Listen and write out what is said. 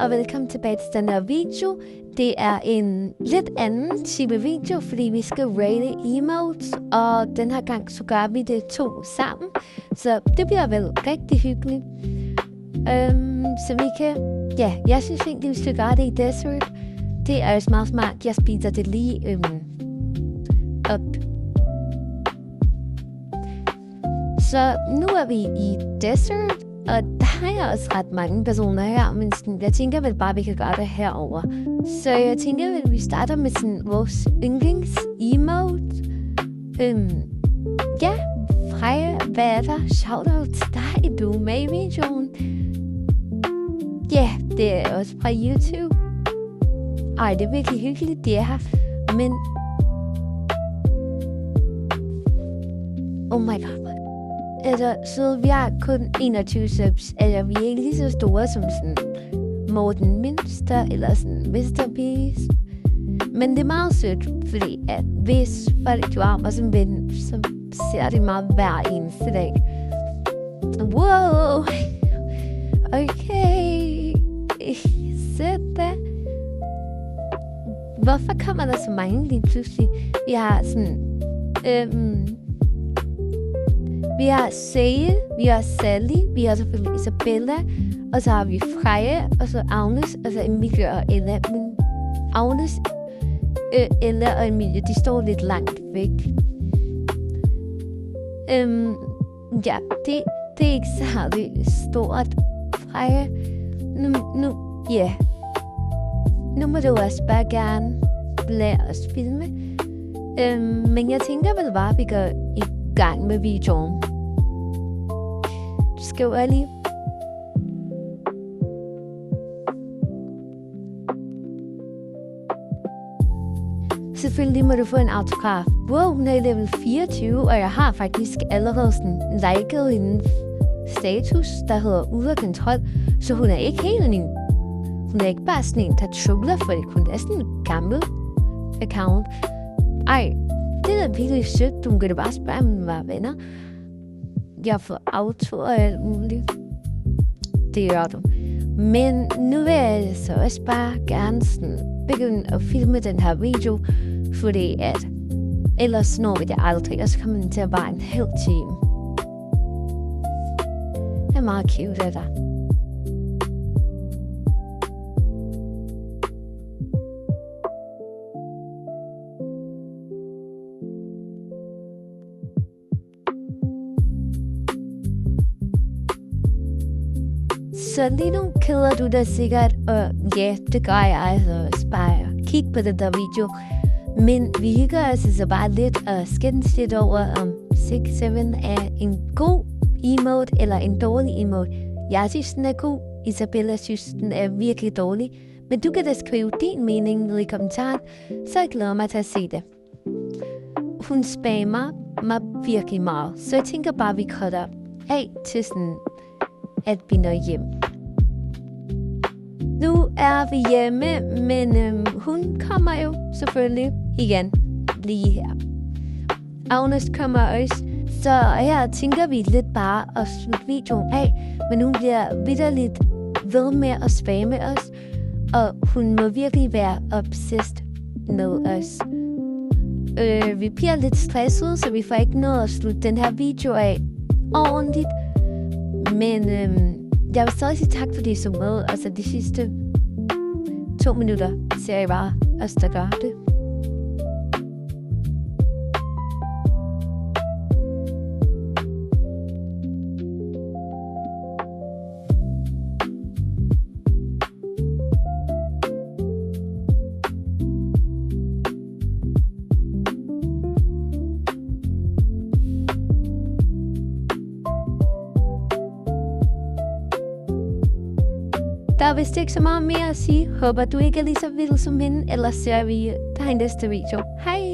og velkommen tilbage til den her video. Det er en lidt anden type video, fordi vi skal rate emotes, og den her gang så gør vi det 2 sammen. Så det bliver vel rigtig hyggeligt. Så vi kan, jeg synes egentlig, vi skal gøre det i Desert. Det er også meget smart. Jeg spiser det lige op. Så nu er vi i Desert. Og der er også ret mange personer her, men sådan, jeg tænker vel bare, at vi kan gøre det herover. Så jeg tænker vel, at vi starter med sådan vores yndlings-emote. Freja, hvad er der? Shoutout til dig, du er med i videoen. Det er også fra YouTube. Ej, det er virkelig hyggeligt, det er her. Men oh my god. Altså, så vi har kun 21 subs. Altså, vi er ikke lige så store som sådan Morten Münster eller sådan Mr. Beast. Men det er meget sødt, fordi at hvis folk jo har mig som ven, så ser de mig hver eneste dag. Wow! Okay. Sødt da. Hvorfor kommer der så mange lige pludselig? Vi har sådan vi har Sale, vi har Sally, vi har selvfølgelig Isabella, og så har vi Freja, og så Agnes, og så Emilie og Ella. Men Agnes, Ella og Emilie, de står lidt langt væk. Det er ikke særlig stort. Freja, nu må du også bare gerne lade os filme. Men jeg tænker vel bare, at vi går i gang med videoen. Du skriver lige. Selvfølgelig må du få en autograf. Wow, hun er i level 24, og jeg har faktisk allerede sådan liket hendes status, der hedder ude af kontrol, så hun er ikke helt ny. Hun er ikke bare sådan en, der troller, fordi hun er sådan en gammel account. Ej, det er virkelig sødt. Du kan da bare spørge, om vi var venner. Jeg får auto og alt muligt. Det gør du. Men nu vil jeg så også bare gerne sådan begynde at filme den her video, fordi at ellers når vi det aldrig, og så kommer den til at være en hel time. Det er meget cute af dig. Så lige nu keder du dig sikkert, og det gør jeg altså bare kig på den der video. Men vi hygger os altså bare lidt og skændes lidt over, om 6-7 er en god emote eller en dårlig emote. Jeg synes, den er god. Isabella synes, den er virkelig dårlig. Men du kan da skrive din mening ned i kommentaren, så jeg glæder mig til at se det. Hun spammer mig virkelig meget, så jeg tænker bare, at vi cutter af til sådan, at vi når hjem. Nu er vi hjemme, men hun kommer jo selvfølgelig igen lige her. Agnes kommer også, så her tænker vi lidt bare at slutte videoen af, men hun bliver vitterligt ved med at spamme os, og hun må virkelig være obsessed med os. Vi bliver lidt stressede, så vi får ikke nået at slutte den her video af ordentligt. Men jeg vil stadig sige tak, fordi I så med. Altså de sidste 2 minutter ser jeg bare os, der gør det. Der er vist ikke så meget mere at sige. Håber du ikke er lige så vild som hende, ellers ser vi dig i næste video. Hej!